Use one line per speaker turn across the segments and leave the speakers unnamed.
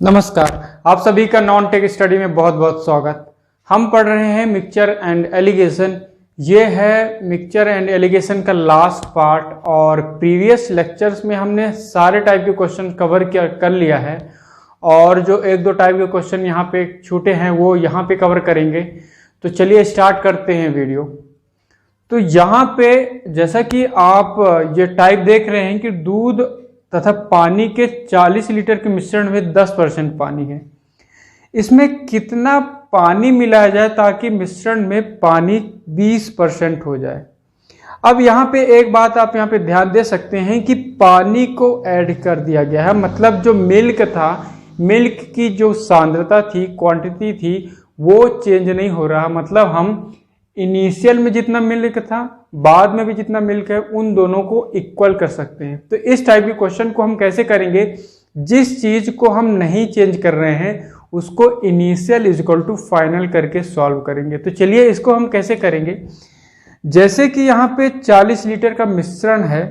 नमस्कार, आप सभी का नॉन टेक स्टडी में बहुत बहुत स्वागत। हम पढ़ रहे हैं मिक्सचर एंड एलिगेशन। ये है मिक्सचर एंड एलिगेशन का लास्ट पार्ट और प्रीवियस लेक्चर्स में हमने सारे टाइप के क्वेश्चन कवर कर लिया है और जो एक दो टाइप के क्वेश्चन यहाँ पे छूटे हैं वो यहाँ पे कवर करेंगे। तो चलिए स्टार्ट करते हैं वीडियो। तो यहाँ पे जैसा कि आप ये टाइप देख रहे हैं कि दूध तथा पानी के 40 लीटर के मिश्रण में 10% पानी है। इसमें कितना पानी मिलाया जाए ताकि मिश्रण में पानी 20% हो जाए। अब यहाँ पे एक बात आप यहाँ पे ध्यान दे सकते हैं कि पानी को ऐड कर दिया गया है, मतलब जो मिल्क था, मिल्क की जो सांद्रता थी, क्वांटिटी थी, वो चेंज नहीं हो रहा। मतलब हम इनिशियल में जितना मिल्क था, बाद में भी जितना मिल्क है, उन दोनों को इक्वल कर सकते हैं। तो इस टाइप के क्वेश्चन को हम कैसे करेंगे? जिस चीज को हम नहीं चेंज कर रहे हैं उसको initial is equal to final करके सॉल्व करेंगे। तो चलिए इसको हम कैसे करेंगे। जैसे कि यहाँ पे 40 लीटर का मिश्रण है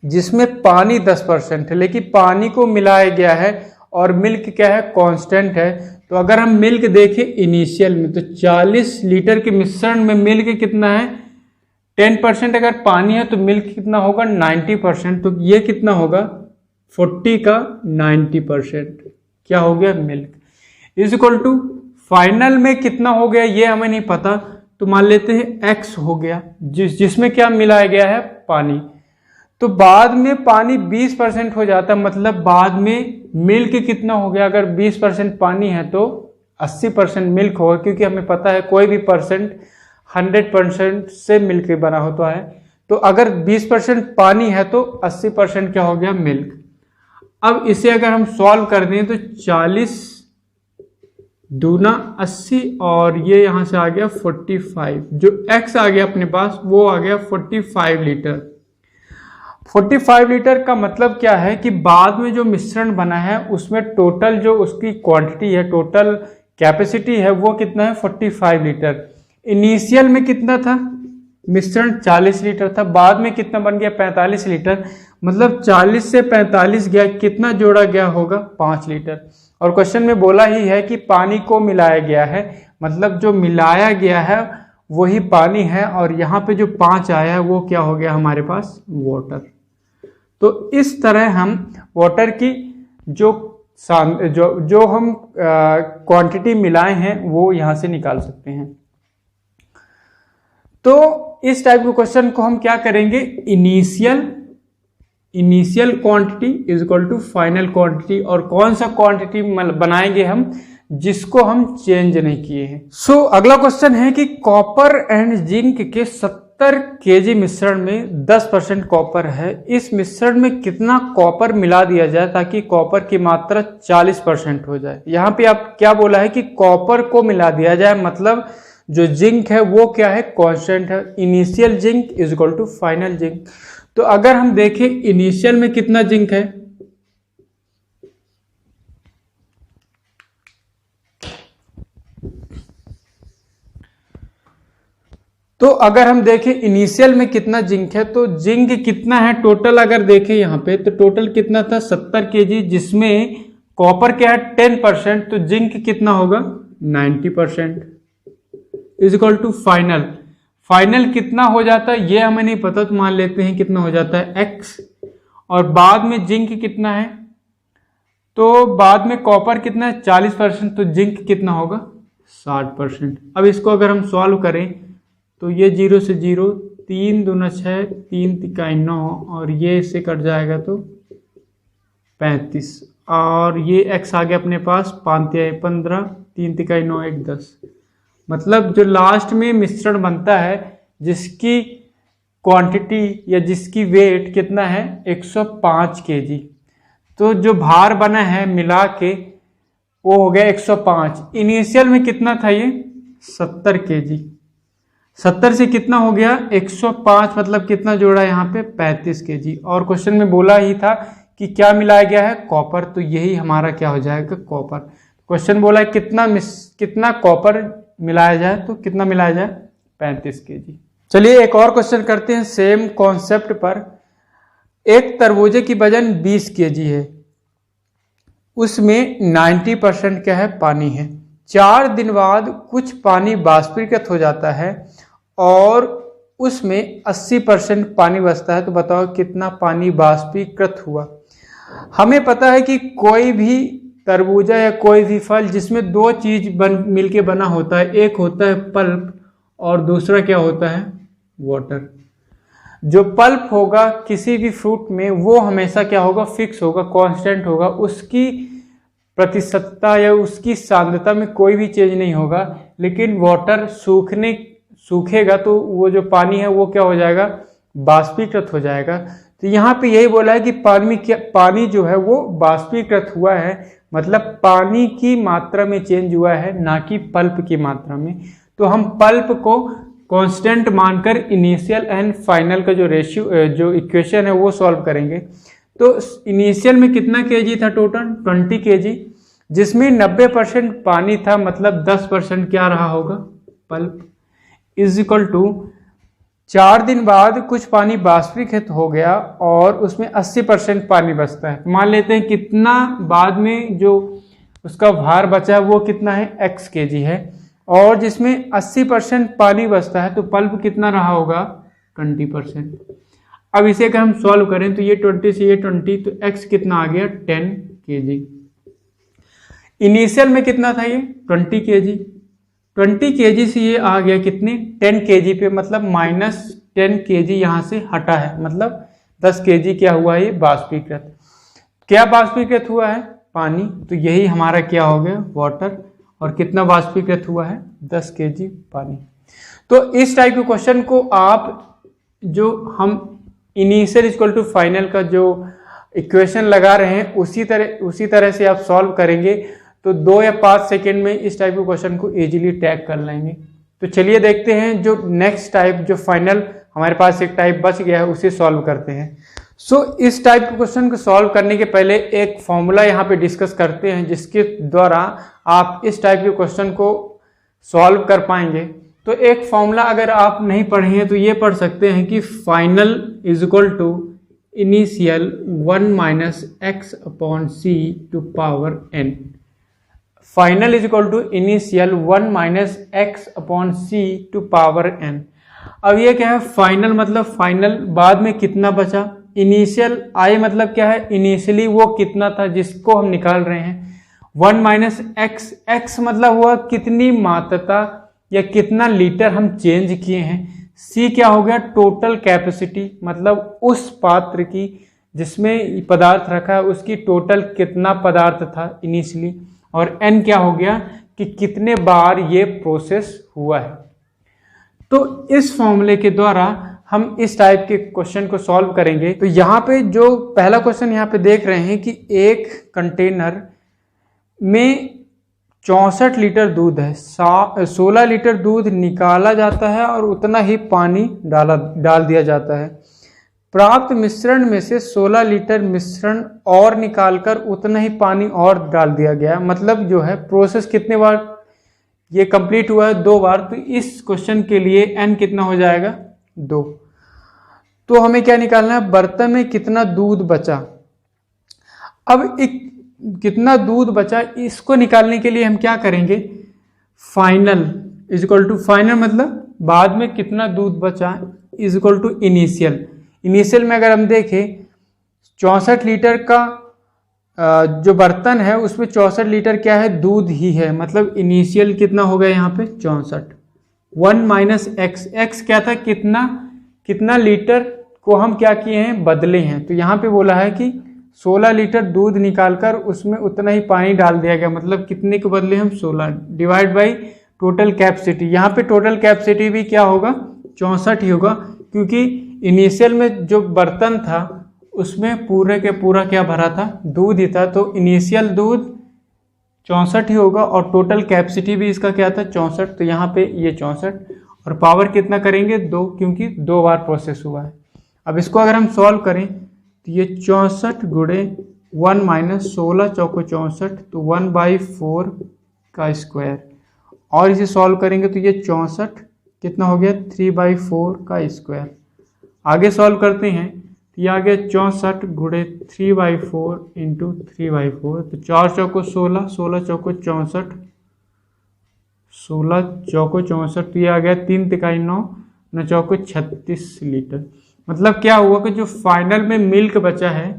जिसमें पानी 10% है, लेकिन पानी को मिलाया गया है और मिल्क क्या है? कांस्टेंट है। तो अगर हम मिल्क देखें इनिशियल में, तो 40 लीटर के मिश्रण में मिल्क कितना है? 10% अगर पानी है तो मिल्क कितना होगा? 90%। तो ये कितना होगा? 40 का 90% क्या हो गया? Milk is equal to final में कितना हो गया ये हमें नहीं पता, तो मान लेते हैं x हो गया, जिसमें क्या मिलाया गया है? पानी। तो बाद में पानी 20% हो जाता है, मतलब बाद में मिल्क कितना हो गया? अगर 20% पानी है तो 80% मिल्क होगा, क्योंकि हमें पता है कोई भी परसेंट 100% से मिल्क बना होता है। तो अगर 20% पानी है तो 80% क्या हो गया? मिल्क। अब इसे अगर हम सॉल्व कर दें तो 40 दूना 80 और ये यहां से आ गया 45। जो x आ गया अपने पास वो आ गया 45 लीटर। 45 लीटर का मतलब क्या है कि बाद में जो मिश्रण बना है उसमें टोटल जो उसकी क्वांटिटी है, टोटल कैपेसिटी है, वो कितना है? 45 लीटर। इनिशियल में कितना था? मिश्रण 40 लीटर था, बाद में कितना बन गया? 45 लीटर। मतलब 40 से 45 गया, कितना जोड़ा गया होगा? 5 लीटर। और क्वेश्चन में बोला ही है कि पानी को मिलाया गया है, मतलब जो मिलाया गया है वही पानी है, और यहाँ पे जो 5 आया है वो क्या हो गया हमारे पास? वाटर। तो इस तरह हम वाटर की जो हम क्वांटिटी मिलाए हैं वो यहां से निकाल सकते हैं। तो इस टाइप के क्वेश्चन को हम क्या करेंगे? Initial quantity is equal to final quantity. और कौन सा क्वांटिटी बनाएंगे हम? जिसको हम चेंज नहीं किए हैं। सो अगला क्वेश्चन है कि कॉपर एंड जिंक के 70 केजी मिश्रण में 10% कॉपर है। इस मिश्रण में कितना कॉपर मिला दिया जाए ताकि कॉपर की मात्रा 40% हो जाए? यहाँ पे आप क्या बोला है कि कॉपर को मिला दिया जाए, मतलब जो जिंक है वो क्या है? कांस्टेंट है। Initial zinc is equal to final zinc. तो अगर हम देखें इनिशियल में कितना जिंक है, तो अगर हम देखें इनिशियल में कितना जिंक है, तो जिंक कितना है टोटल? अगर देखें यहाँ पे तो टोटल कितना था? 70 केजी, जिसमें कॉपर क्या है? 10%। तो जिंक कितना होगा? 90% is equal to final. Final कितना हो जाता है ये हमें नहीं पता, तो मान लेते हैं कितना हो जाता है? x। और बाद में जिंक कितना है? तो बाद में कॉपर कितना है? 40%। तो जिंक कितना होगा? 60%। अब इसको अगर हम सॉल्व करें तो ये 0 से 0, 3 दूना 6, 3 तिकाई 9, और ये इससे कट जाएगा तो 35, और ये x आ गया अपने पास 5 तिहाई 15, 3 तिकाई 9, 1 10। मतलब जो लास्ट में मिश्रण बनता है जिसकी क्वांटिटी या जिसकी वेट कितना है? 105 केजी। तो जो भार बना है मिला के वो हो गया 105। इनिशियल में कितना था ये? 70 केजी। 70 से कितना हो गया? 105, मतलब कितना जोड़ा यहाँ पे? 35 केजी। और क्वेश्चन में बोला ही था कि क्या मिलाया गया है? कॉपर। तो यही हमारा क्या हो जाएगा? कॉपर। क्वेश्चन बोला है कितना कॉपर मिलाया जाए, तो कितना मिलाया जाए? 35 केजी। चलिए एक और क्वेश्चन करते हैं सेम कॉन्सेप्ट पर। एक तरबूजे की वजन 20 केजी है, उसमें 90% क्या है, पानी है। 4 दिन बाद कुछ पानी बाष्पीकृत हो जाता है और उसमें 80% पानी बचता है। तो बताओ कितना पानी बाष्पीकृत हुआ। हमें पता है कि कोई भी तरबूजा या कोई भी फल जिसमें दो चीज मिलके बना होता है, एक होता है पल्प और दूसरा क्या होता है, वाटर। जो पल्प होगा किसी भी फ्रूट में वो हमेशा क्या होगा, फिक्स होगा, कांस्टेंट होगा, उसकी प्रतिशतता या उसकी सांद्रता में कोई भी चेंज नहीं होगा। लेकिन वाटर सूखेगा तो वो जो पानी है वो क्या हो जाएगा, बाष्पीकृत हो जाएगा। तो यहाँ पे यही बोला है कि पानी जो है वो बाष्पीकृत हुआ है, मतलब पानी की मात्रा में चेंज हुआ है, ना कि पल्प की मात्रा में। तो हम पल्प को कांस्टेंट मानकर इनिशियल एंड फाइनल का जो रेशियो जो इक्वेशन है वो सॉल्व करेंगे। तो इनिशियल में कितना केजी था, टोटल 20 केजी, जिसमें 90% पानी था, मतलब 10% क्या रहा होगा, पल्प, इज इक्वल टू 4 दिन बाद कुछ पानी बाष्पीकृत हो गया और उसमें 80% पानी बचता है। मान लेते हैं कितना बाद में जो उसका भार बचा है वो कितना है, x केजी है, और जिसमें 80% पानी बचता है तो पल्प कितना रहा होगा, 20%। अब इसे अगर हम सॉल्व करें तो ये 20 से ये 20, तो x कितना आ गया, 10 केजी। इनिशियल में कितना था ये, 20 केजी। 20 केजी से ये आ गया कितने, 10 केजी पे, मतलब -10 केजी यहाँ से हटा है, मतलब 10 केजी क्या हुआ है, ये बाष्पीकृत। क्या बाष्पीकृत हुआ है, पानी। तो यही हमारा क्या हो गया, वाटर। और कितना बाष्पीकृत हुआ है, 10 केजी पानी। तो इस टाइप के क्वेश्चन को आप जो हम इनिशियल इक्वल टू फाइनल का जो इक्वेशन लगा रहे हैं उसी तरह से आप सॉल्व करेंगे तो 2 या 5 सेकेंड में इस टाइप के क्वेश्चन को इजीली टैग कर लेंगे। तो चलिए देखते हैं जो नेक्स्ट टाइप, जो फाइनल हमारे पास एक टाइप बच गया है उसे सॉल्व करते हैं। इस टाइप के क्वेश्चन को सॉल्व करने के पहले एक फॉर्मूला यहाँ पे डिस्कस करते हैं जिसके द्वारा आप इस टाइप के क्वेश्चन को सॉल्व कर पाएंगे। तो एक फॉर्मूला अगर आप नहीं पढ़े हैं तो ये पढ़ सकते हैं कि final is equal to initial 1 minus x upon c to power n। Final is equal to initial 1 minus x upon c to power n। अब ये क्या है, फाइनल मतलब फाइनल, बाद में कितना बचा, इनिशियल आई मतलब क्या है, इनिशियली वो कितना था जिसको हम निकाल रहे हैं। 1 माइनस एक्स, एक्स मतलब हुआ कितनी मात्रा या कितना लीटर हम चेंज किए हैं। सी क्या हो गया, टोटल कैपेसिटी, मतलब उस पात्र की जिसमें पदार्थ रखा है उसकी टोटल कितना पदार्थ था इनिशियली। और एन क्या हो गया कि कितने बार ये प्रोसेस हुआ है। तो इस फॉर्मूले के द्वारा हम इस टाइप के क्वेश्चन को सॉल्व करेंगे। तो यहाँ पे जो पहला क्वेश्चन यहाँ पे देख रहे हैं कि एक कंटेनर में 64 लीटर दूध है, 16 लीटर दूध निकाला जाता है और उतना ही पानी डाल दिया जाता है। प्राप्त मिश्रण में से 16 लीटर मिश्रण और निकालकर उतना ही पानी और डाल दिया गया। मतलब जो है प्रोसेस कितने बार ये कंप्लीट हुआ है, 2 बार। तो इस क्वेश्चन के लिए n कितना हो जाएगा, 2। तो हमें क्या निकालना है, बर्तन में कितना दूध बचा। अब एक कितना दूध बचा इसको निकालने के लिए हम क्या करेंगे, final is equal to, final मतलब बाद में कितना दूध बचा is equal to initial. Initial में अगर हम देखें 64 लीटर का जो बर्तन है उसमें 64 लीटर क्या है, दूध ही है, मतलब इनिशियल कितना हो गया यहाँ पे 64। 1 माइनस एक्स, एक्स क्या था, कितना लीटर को हम क्या किए हैं, बदले हैं। तो यहाँ पे बोला है कि 16 लीटर दूध निकालकर उसमें उतना ही पानी डाल दिया गया, मतलब कितने को बदले हम, 16 डिवाइड बाई टोटल कैपेसिटी। यहाँ पे टोटल कैपेसिटी भी क्या होगा, 64 ही होगा, क्योंकि इनिशियल में जो बर्तन था उसमें पूरे के पूरा क्या भरा था, दूध ही था। तो इनिशियल दूध 64 ही होगा और टोटल कैपेसिटी भी इसका क्या था, 64। तो यहाँ पे ये 64 और पावर कितना करेंगे, 2, क्योंकि 2 बार प्रोसेस हुआ है। अब इसको अगर हम सॉल्व करें तो ये 64 गुणे 1 माइनस 16 चौको 64, तो 1/4 का स्क्वायर। और इसे सॉल्व करेंगे तो ये 64 कितना हो गया, 3/4 का स्क्वायर। आगे सॉल्व करते हैं ये आ गया 64 गुणे 3/4 इंटू 3/4, तो 4 चौको 16, 16 चौको 64, 16 चौको 64, तो ये आ गया 3 तिकाई 9, 9 चौको 36 लीटर। मतलब क्या हुआ कि जो फाइनल में मिल्क बचा है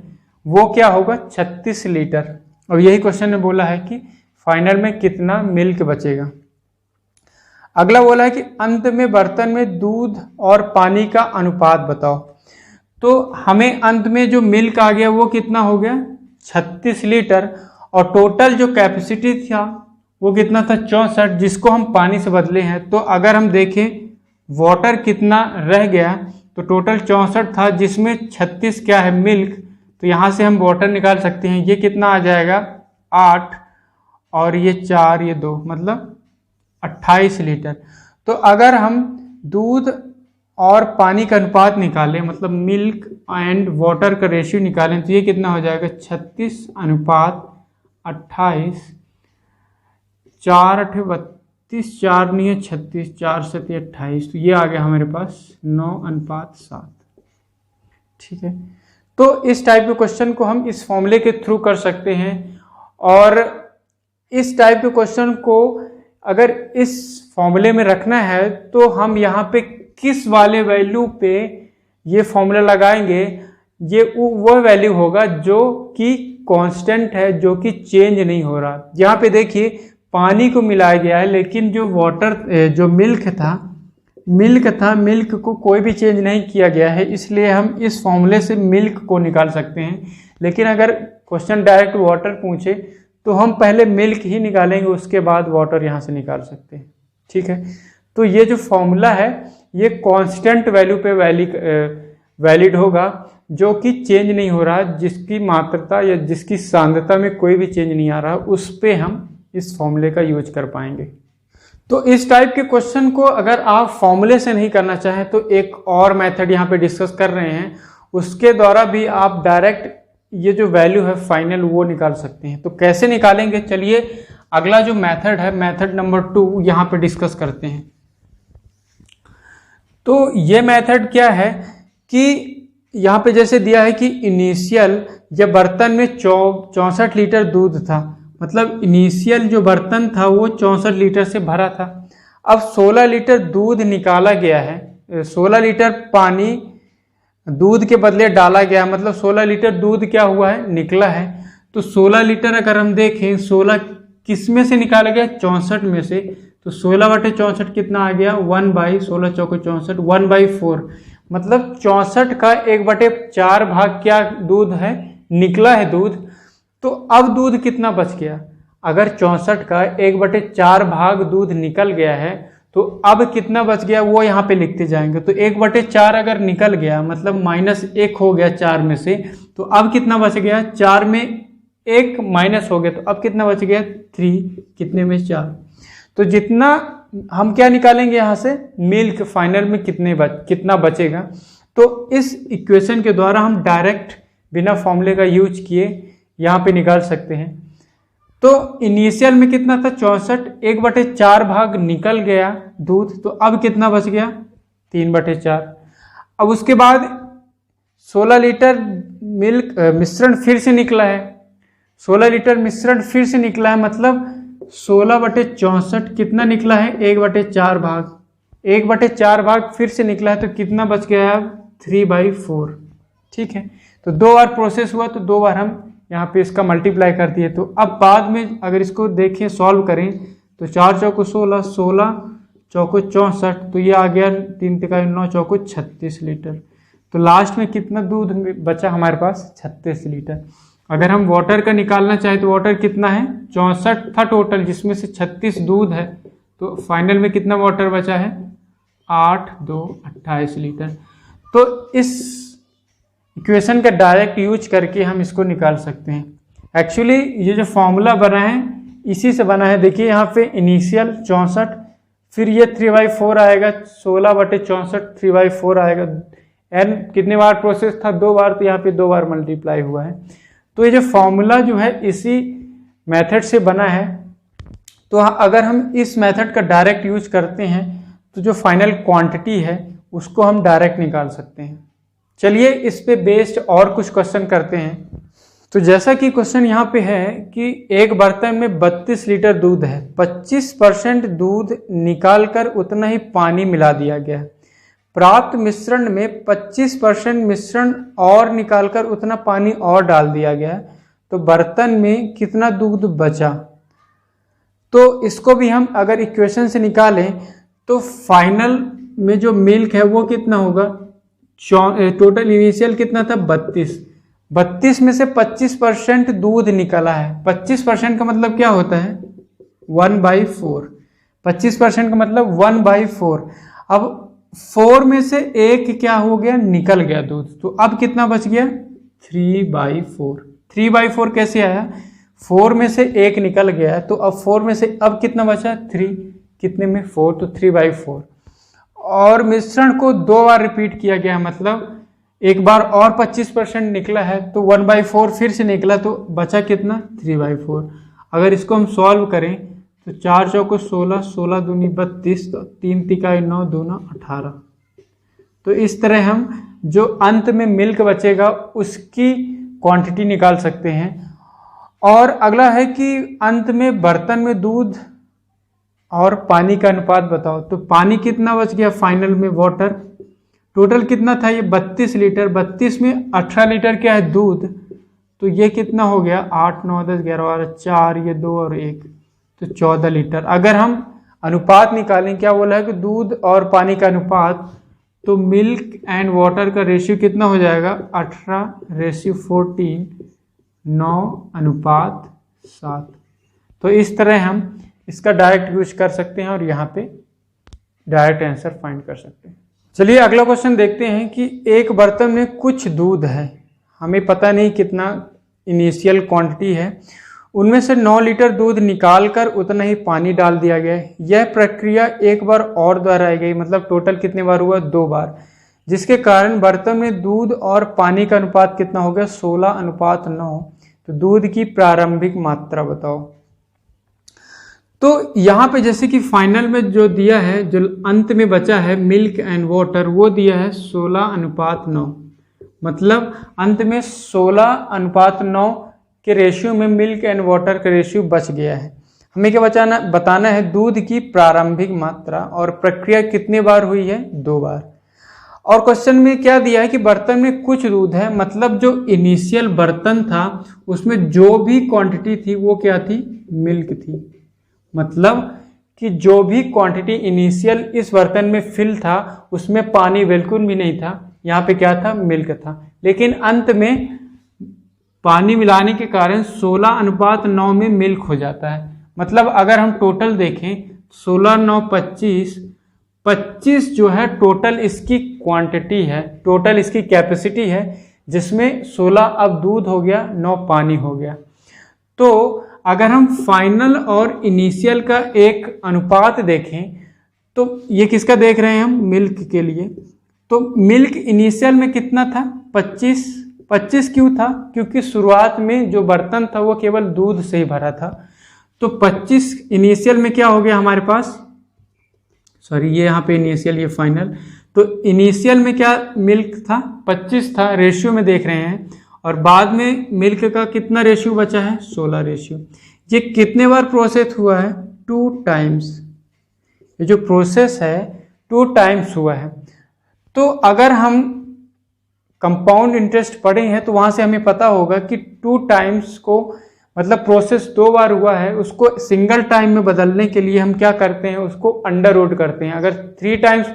वो क्या होगा, 36 लीटर। और यही क्वेश्चन ने बोला है कि फाइनल में कितना मिल्क बचेगा। अगला बोला है कि अंत में बर्तन में दूध और पानी का अनुपात बताओ। तो हमें अंत में जो मिल्क आ गया वो कितना हो गया, 36 लीटर, और टोटल जो कैपेसिटी था वो कितना था, 64, जिसको हम पानी से बदले हैं। तो अगर हम देखें वाटर कितना रह गया, तो टोटल 64 था, जिसमें 36 क्या है, मिल्क। तो यहाँ से हम वाटर निकाल सकते हैं, ये कितना आ जाएगा 8, और ये 4, ये 2, मतलब 28 लीटर। तो अगर हम दूध और पानी का अनुपात निकालें, मतलब मिल्क एंड वाटर का रेशियो निकालें, तो ये कितना हो जाएगा, 36 अनुपात 28, 4 8 32, 4 नहीं है 36, 4 7 28, तो ये आ गया हमारे पास 9:7। ठीक है, तो इस टाइप के क्वेश्चन को हम इस फॉर्मूले के थ्रू कर सकते हैं। और इस टाइप के क्वेश्चन को अगर इस फॉर्मूले में रखना है तो हम यहाँ पे किस वाले वैल्यू पे ये फॉर्मूला लगाएंगे, ये वो वैल्यू होगा जो कि कांस्टेंट है, जो कि चेंज नहीं हो रहा। यहाँ पे देखिए पानी को मिलाया गया है, लेकिन जो वाटर जो मिल्क था मिल्क को कोई भी चेंज नहीं किया गया है, इसलिए हम इस फॉर्मूले से मिल्क को निकाल सकते हैं। लेकिन अगर क्वेश्चन डायरेक्ट वाटर पूछे तो हम पहले मिल्क ही निकालेंगे, उसके बाद वाटर यहाँ से निकाल सकते हैं। ठीक है, तो ये जो फॉर्मूला है ये कांस्टेंट वैल्यू पे वैलिड होगा, जो कि चेंज नहीं हो रहा, जिसकी मात्रता या जिसकी सांद्रता में कोई भी चेंज नहीं आ रहा, उस पे हम इस फॉर्मूले का यूज कर पाएंगे। तो इस टाइप के क्वेश्चन को अगर आप फॉर्मूले से नहीं करना चाहें तो एक और मेथड यहाँ पे डिस्कस कर रहे हैं, उसके द्वारा भी आप डायरेक्ट ये जो वैल्यू है फाइनल वो निकाल सकते हैं। तो कैसे निकालेंगे, चलिए अगला जो मेथड है, मेथड नंबर 2 यहाँ पे डिस्कस करते हैं। तो ये मेथड क्या है कि यहाँ पे जैसे दिया है कि इनिशियल या बर्तन में 64 लीटर दूध था, मतलब इनिशियल जो बर्तन था वो 64 लीटर से भरा था। अब 16 लीटर दूध निकाला गया है, 16 लीटर पानी दूध के बदले डाला गया, मतलब 16 लीटर दूध क्या हुआ है, निकला है। तो 16 लीटर अगर हम देखें, 16 किस में से निकाला गया, 64 में से। तो 16/64 कितना आ गया, 1/16 चौको 64, 1/4, मतलब 64 का 1/4 भाग क्या दूध है, निकला है दूध। तो अब दूध कितना बच गया, अगर 64 का 1/4 भाग दूध निकल गया है तो अब कितना बच गया वो यहाँ पे लिखते जाएंगे। तो 1/4 अगर निकल गया मतलब -1 हो गया 4 में से, तो अब कितना बच गया, 4 में 1 माइनस हो गया, तो अब कितना बच गया 3, कितने में 4। तो जितना हम क्या निकालेंगे यहाँ से, मिल्क फाइनल में कितना बचेगा। तो इस इक्वेशन के द्वारा हम डायरेक्ट बिना फॉर्मूले का यूज किए यहाँ पे निकाल सकते हैं। तो इनिशियल में कितना था 64, 1/4 भाग निकल गया दूध, तो अब कितना बच गया 3/4। अब उसके बाद 16 लीटर मिल्क मिश्रण फिर से निकला है, 16 लीटर मिश्रण फिर से निकला है, मतलब 16/64 कितना निकला है, 1/4 भाग, 1/4 भाग फिर से निकला है, तो कितना बच गया है 3/4। ठीक है, तो 2 बार प्रोसेस हुआ, तो 2 बार हम यहाँ पे इसका मल्टीप्लाई कर दिए। तो अब बाद में अगर इसको देखें सॉल्व करें तो 4 चौको 16, 16 चौको 64, तो ये आ गया 3 तिकाई 9 चौको 36 लीटर। तो लास्ट में कितना दूध बचा हमारे पास, 36 लीटर। अगर हम वाटर का निकालना चाहें तो वाटर कितना है, 64 था टोटल, जिसमें से 36 दूध है, तो फाइनल में कितना वाटर बचा है, 8 2 28 लीटर। तो इस इक्वेशन का डायरेक्ट यूज करके हम इसको निकाल सकते हैं। एक्चुअली ये जो फॉर्मूला बना है इसी से बना है। देखिए यहाँ पे इनिशियल 64, फिर ये 3/4 आएगा, 16/64 3/4 आएगा। एन कितने बार प्रोसेस था, 2 बार, तो यहाँ पे 2 बार मल्टीप्लाई हुआ है। तो ये जो फॉर्मूला जो है इसी मेथड से बना है। तो अगर हम इस मेथड का डायरेक्ट यूज करते हैं तो जो फाइनल क्वांटिटी है उसको हम डायरेक्ट निकाल सकते हैं। चलिए इस पे बेस्ड और कुछ क्वेश्चन करते हैं। तो जैसा कि क्वेश्चन यहाँ पे है कि एक बर्तन में 32 लीटर दूध है, 25% दूध निकालकर उतना ही पानी मिला दिया गया है। प्राप्त मिश्रण में 25% मिश्रण और निकालकर उतना पानी और डाल दिया गया है, तो बर्तन में कितना दूध बचा। तो इसको भी हम अगर इक्वेशन से निकालें तो फाइनल में जो मिल्क है वो कितना होगा, टोटल इनिशियल कितना था 32 में से 25% दूध निकला है। 25% का मतलब क्या होता है 1/4, 25% का मतलब 1/4। अब 4 में से एक क्या हो गया, निकल गया दूध, तो अब कितना बच गया 3/4। 3/4 कैसे आया, 4 में से एक निकल गया है, तो अब 4 में से अब कितना बचा 3, कितने में 4, तो 3/4। और मिश्रण को 2 बार रिपीट किया गया, मतलब एक बार और 25% निकला है तो 1/4 फिर से निकला, तो बचा कितना 3/4। अगर इसको हम सॉल्व करें तो 4 चौको 16, 16 दूनी 32, तो 3 तिकाई 9, दूना 18। तो इस तरह हम जो अंत में मिल्क बचेगा उसकी क्वांटिटी निकाल सकते हैं। और अगला है कि अंत में बर्तन में दूध और पानी का अनुपात बताओ। तो पानी कितना बच गया फाइनल में, वाटर टोटल कितना था ये 32 लीटर, 32 में 18 लीटर क्या है दूध, तो ये कितना हो गया 8, 9, 10, 11, 12, 4, ये 2 और 1, तो 14 लीटर। अगर हम अनुपात निकालें, क्या बोला है कि दूध और पानी का अनुपात, तो मिल्क एंड वाटर का रेशियो कितना हो जाएगा 18:14, 9:7। तो इस तरह हम इसका डायरेक्ट यूज कर सकते हैं और यहाँ पे डायरेक्ट आंसर फाइंड कर सकते हैं। चलिए अगला क्वेश्चन देखते हैं कि एक बर्तन में कुछ दूध है, हमें पता नहीं कितना इनिशियल क्वांटिटी है, उनमें से 9 लीटर दूध निकालकर उतना ही पानी डाल दिया गया है। यह प्रक्रिया एक बार और दोहराई गई, मतलब टोटल कितने बार हुआ 2 बार, जिसके कारण बर्तन में दूध और पानी का अनुपात कितना हो गया 16:9। तो दूध की प्रारंभिक मात्रा बताओ। तो यहाँ पे जैसे कि फाइनल में जो दिया है, जो अंत में बचा है मिल्क एंड वाटर, वो दिया है 16:9, मतलब अंत में 16:9 के रेशियो में मिल्क एंड वाटर का रेशियो बच गया है। हमें क्या बताना है दूध की प्रारंभिक मात्रा, और प्रक्रिया कितने बार हुई है 2 बार। और क्वेश्चन में क्या दिया है कि बर्तन में कुछ दूध है, मतलब जो इनिशियल बर्तन था उसमें जो भी क्वांटिटी थी वो क्या थी, मिल्क थी। मतलब कि जो भी क्वांटिटी इनिशियल इस बर्तन में फिल था उसमें पानी बिल्कुल भी नहीं था, यहाँ पे क्या था मिल्क था। लेकिन अंत में पानी मिलाने के कारण 16:9 में मिल्क हो जाता है। मतलब अगर हम टोटल देखें 16:9 25 जो है टोटल इसकी क्वांटिटी है, टोटल इसकी कैपेसिटी है, जिसमें 16 अब दूध हो गया, 9 पानी हो गया। तो अगर हम फाइनल और इनिशियल का एक अनुपात देखें, तो ये किसका देख रहे हैं हम, मिल्क के लिए। तो मिल्क इनिशियल में कितना था 25 क्यों था, क्योंकि शुरुआत में जो बर्तन था वो केवल दूध से ही भरा था। तो 25 इनिशियल में क्या हो गया हमारे पास, सॉरी ये यहाँ पे इनिशियल, ये फाइनल। तो इनिशियल में क्या मिल्क था 25 था, रेशियो में देख रहे हैं, और बाद में मिल्क का कितना रेशियो बचा है 16 रेशियो। ये कितने बार प्रोसेस हुआ है 2 टाइम्स, ये जो प्रोसेस है 2 टाइम्स हुआ है। तो अगर हम कंपाउंड इंटरेस्ट पढ़े हैं तो वहां से हमें पता होगा कि 2 टाइम्स को मतलब प्रोसेस 2 बार हुआ है, उसको सिंगल टाइम में बदलने के लिए हम क्या करते हैं, उसको अंडर रूट करते हैं। अगर 3 टाइम्स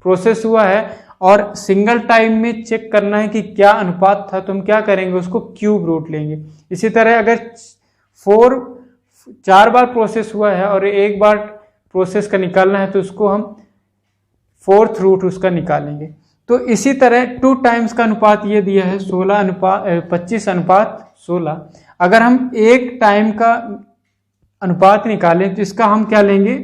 प्रोसेस हुआ है और सिंगल टाइम में चेक करना है कि क्या अनुपात था, तो हम क्या करेंगे, उसको क्यूब रूट लेंगे। इसी तरह अगर 4 बार प्रोसेस हुआ है और 1 बार प्रोसेस का निकालना है, तो उसको हम 4th रूट उसका निकालेंगे। तो इसी तरह 2 टाइम्स का अनुपात ये दिया है 25:16। अगर हम 1 टाइम का अनुपात निकालें तो इसका हम क्या लेंगे,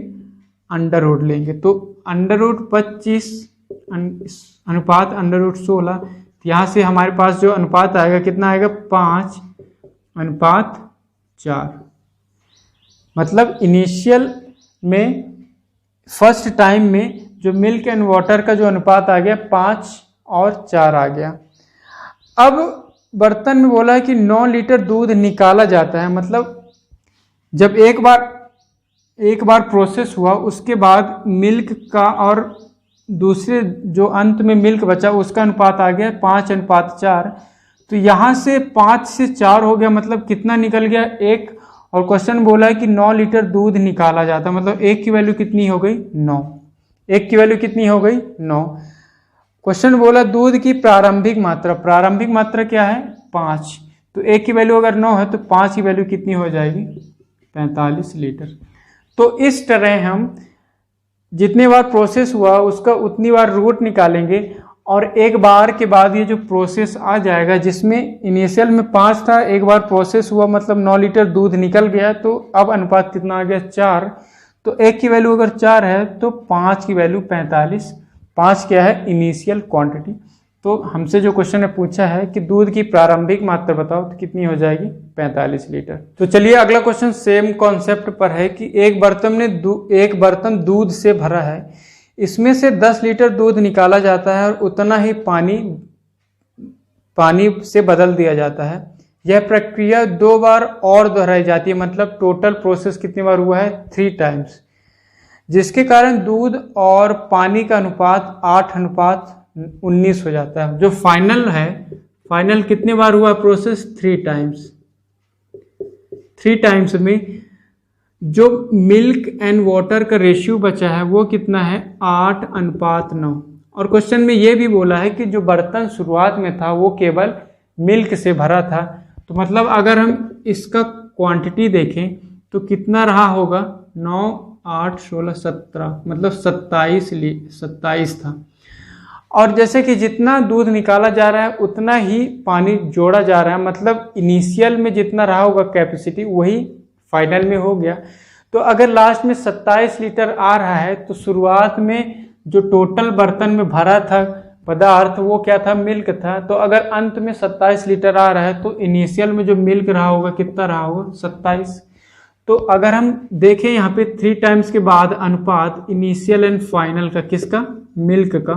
अंडर रूट लेंगे। तो अंडर रूट 25 अनुपात अंडर रूट 16, यहाँ से हमारे पास जो अनुपात आएगा कितना आएगा 5:4। मतलब इनिशियल में फर्स्ट टाइम में जो मिल्क एंड वाटर का जो अनुपात आ गया 5 और 4 आ गया। अब बर्तन में बोला है कि 9 लीटर दूध निकाला जाता है, मतलब जब एक बार प्रोसेस हुआ उसके बाद मिल्क का और दूसरे जो अंत में मिल्क बचा उसका अनुपात आ गया 5:4। तो यहाँ से 5 से 4 हो गया, मतलब कितना निकल गया 1। और क्वेश्चन बोला है कि 9 लीटर दूध निकाला जाता है, मतलब 1 की वैल्यू कितनी हो गई 9। 1 की वैल्यू कितनी हो गई 9। क्वेश्चन बोला दूध की प्रारंभिक मात्रा क्या है 5। तो 1 की वैल्यू अगर 9 है तो 5 की वैल्यू कितनी हो जाएगी 45 लीटर। तो इस तरह हम जितने बार प्रोसेस हुआ उसका उतनी बार रूट निकालेंगे और एक बार के बाद ये जो प्रोसेस आ जाएगा जिसमें इनिशियल में 5 था, एक बार प्रोसेस हुआ मतलब 9 लीटर दूध निकल गया, तो अब अनुपात कितना आ गया 4। तो 1 की वैल्यू अगर 4 है तो 5 की वैल्यू 45। 5 क्या है इनिशियल क्वांटिटी। तो हमसे जो क्वेश्चन ने पूछा है कि दूध की प्रारंभिक मात्रा बताओ, तो कितनी हो जाएगी 45 लीटर। तो चलिए अगला क्वेश्चन सेम कॉन्सेप्ट पर है कि एक बर्तन दूध से भरा है, इसमें से 10 लीटर दूध निकाला जाता है और उतना ही पानी से बदल दिया जाता है। यह प्रक्रिया 2 बार और दोहराई जाती है, मतलब टोटल प्रोसेस कितनी बार हुआ है 3 टाइम्स, जिसके कारण दूध और पानी का अनुपात 8:19 हो जाता है। जो फाइनल कितने बार हुआ प्रोसेस 3 टाइम्स। 3 टाइम्स में जो मिल्क एंड वाटर का रेशियो बचा है वो कितना है 8:9। और क्वेश्चन में ये भी बोला है कि जो बर्तन शुरुआत में था वो केवल मिल्क से भरा था। तो मतलब अगर हम इसका क्वांटिटी देखें तो कितना रहा होगा 9, 8, 16, 17, मतलब 27 था। और जैसे कि जितना दूध निकाला जा रहा है उतना ही पानी जोड़ा जा रहा है, मतलब इनिशियल में जितना रहा होगा कैपेसिटी वही फाइनल में हो गया। तो अगर लास्ट में 27 लीटर आ रहा है तो शुरुआत में जो टोटल बर्तन में भरा था पदार्थ वो क्या था मिल्क था। तो अगर अंत में 27 लीटर आ रहा है तो इनिशियल में जो मिल्क रहा होगा कितना रहा होगा 27। तो अगर हम देखें यहाँ पे 3 टाइम्स के बाद अनुपात इनिशियल एंड फाइनल का, किसका मिल्क का,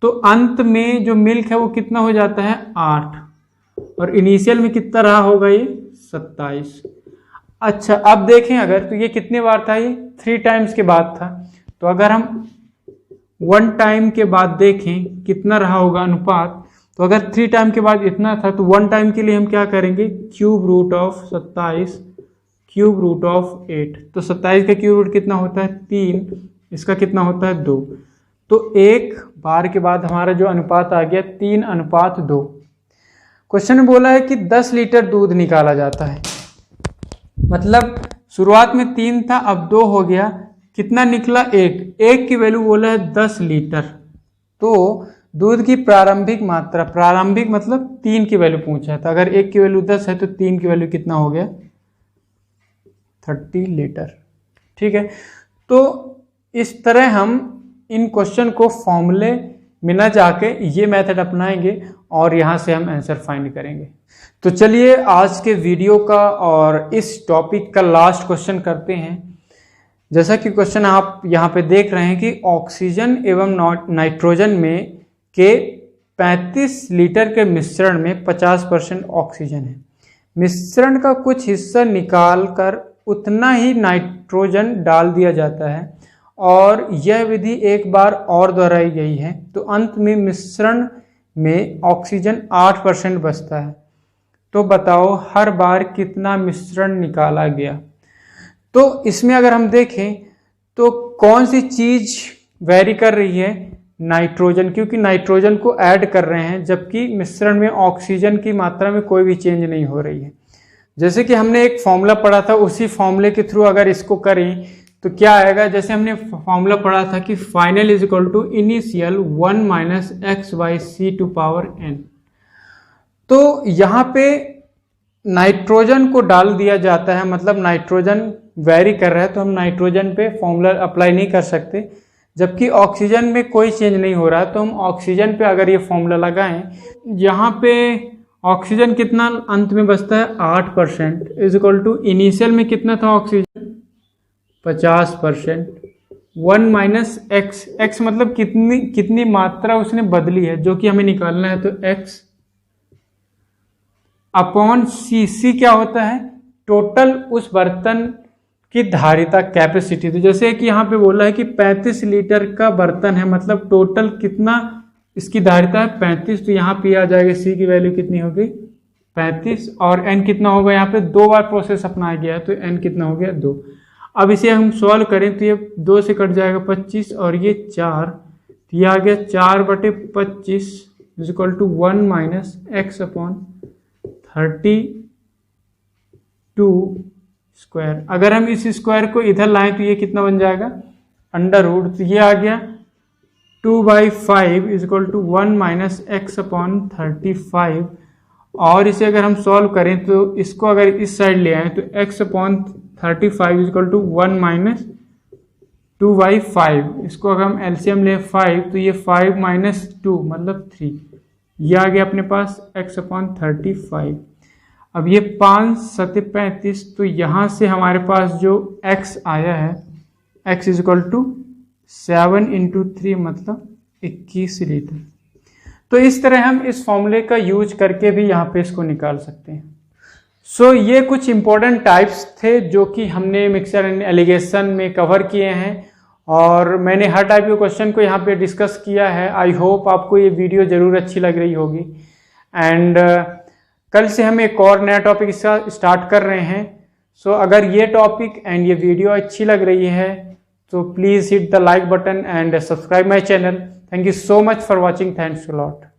तो अंत में जो मिल्क है वो कितना हो जाता है 8 और इनिशियल में कितना रहा होगा ये 27। अच्छा अब देखें अगर तो ये कितने बार था ये 3 टाइम्स के बाद था। तो अगर हम 1 टाइम के बाद देखें कितना रहा होगा अनुपात, तो अगर 3 टाइम के बाद इतना था तो 1 टाइम के लिए हम क्या करेंगे cube root of 27 cube root of 8। तो 27 का क्यूब रूट कितना होता है 3, इसका कितना होता है 2। तो एक बार के बाद हमारा जो अनुपात आ गया 3:2। क्वेश्चन में बोला है कि 10 लीटर दूध निकाला जाता है, मतलब शुरुआत में 3 था अब 2 हो गया, कितना निकला 1 की वैल्यू बोला है 10 लीटर। तो दूध की प्रारंभिक मतलब 3 की वैल्यू पूछा है, तो अगर 1 की वैल्यू 10 है तो 3 की वैल्यू कितना हो गया 30 लीटर। ठीक है, तो इस तरह हम इन क्वेश्चन को फॉर्मूले में न जाके ये मेथड अपनाएंगे और यहाँ से हम आंसर फाइंड करेंगे। तो चलिए आज के वीडियो का और इस टॉपिक का लास्ट क्वेश्चन करते हैं। जैसा कि क्वेश्चन आप यहाँ पे देख रहे हैं कि ऑक्सीजन एवं नाइट्रोजन में के 35 लीटर के मिश्रण में 50% ऑक्सीजन है। मिश्रण का कुछ हिस्सा निकाल कर उतना ही नाइट्रोजन डाल दिया जाता है और यह विधि एक बार और दोहराई गई है, तो अंत में मिश्रण में ऑक्सीजन 8% बचता है। तो बताओ हर बार कितना मिश्रण निकाला गया। तो इसमें अगर हम देखें तो कौन सी चीज वेरी कर रही है नाइट्रोजन, क्योंकि नाइट्रोजन को ऐड कर रहे हैं जबकि मिश्रण में ऑक्सीजन की मात्रा में कोई भी चेंज नहीं हो रही है। जैसे कि हमने एक फॉर्मूला पढ़ा था, उसी फॉर्मूले के थ्रू अगर इसको करें तो क्या आएगा, जैसे हमने फॉर्मूला पढ़ा था कि final is equal to initial 1 - x/c⁴n। तो यहाँ पे नाइट्रोजन को डाल दिया जाता है, मतलब नाइट्रोजन वेरी कर रहा है तो हम नाइट्रोजन पे फॉर्मूला अप्लाई नहीं कर सकते, जबकि ऑक्सीजन में कोई चेंज नहीं हो रहा है। तो हम ऑक्सीजन पे अगर ये फॉर्मूला लगाएं, यहाँ पे ऑक्सीजन कितना अंत में बचता है 8% इज इक्वल टू इनिशियल में कितना था ऑक्सीजन 50%। 1 - x मतलब कितनी मात्रा उसने बदली है जो कि हमें निकालना है, तो x अपॉन सी। सी क्या होता है? टोटल उस बर्तन की धारिता, कैपेसिटी। तो जैसे कि यहाँ पे बोला है कि 35 लीटर का बर्तन है, मतलब टोटल कितना इसकी धारिता है? 35। तो यहाँ पे आ जाएगा सी की वैल्यू कितनी होगी? 35। और एन कितना होगा? यहाँ पे 2 बार प्रोसेस अपनाया गया है तो एन कितना हो गया? 2। अब इसे हम सॉल्व करें तो ये 2 से कट जाएगा 25 और ये 4, तो ये आ गया 4/25 is equal to 1 minus x upon 32 square. अगर हम इस स्क्वायर को इधर लाएं तो ये कितना बन जाएगा? Under root. तो ये आ गया 2/5 is equal to 1 minus x upon 35। और इसे अगर हम सॉल्व करें तो इसको अगर इस साइड ले आए तो x upon 35 is equal to 1 minus 2/5। इसको अगर हम एलसीएम ले 5 तो ये 5 माइनस 2 मतलब 3। ये आ गया अपने पास x अपॉन 35। अब ये 5 7 35, तो यहाँ से हमारे पास जो x आया है x is equal to 7 into 3 मतलब 21 लीटर। तो इस तरह हम इस फॉर्मूले का यूज करके भी यहाँ पे इसको निकाल सकते हैं। सो ये कुछ इंपॉर्टेंट टाइप्स थे जो कि हमने मिक्सचर एंड एलिगेशन में कवर किए हैं और मैंने हर टाइप के क्वेश्चन को यहाँ पे डिस्कस किया है। आई होप आपको ये वीडियो ज़रूर अच्छी लग रही होगी। एंड कल से हम एक और नया टॉपिक इसका स्टार्ट कर रहे हैं। सो अगर ये टॉपिक एंड ये वीडियो अच्छी लग रही है तो please hit the like button and subscribe my channel. Thank you so much for watching. Thanks a lot.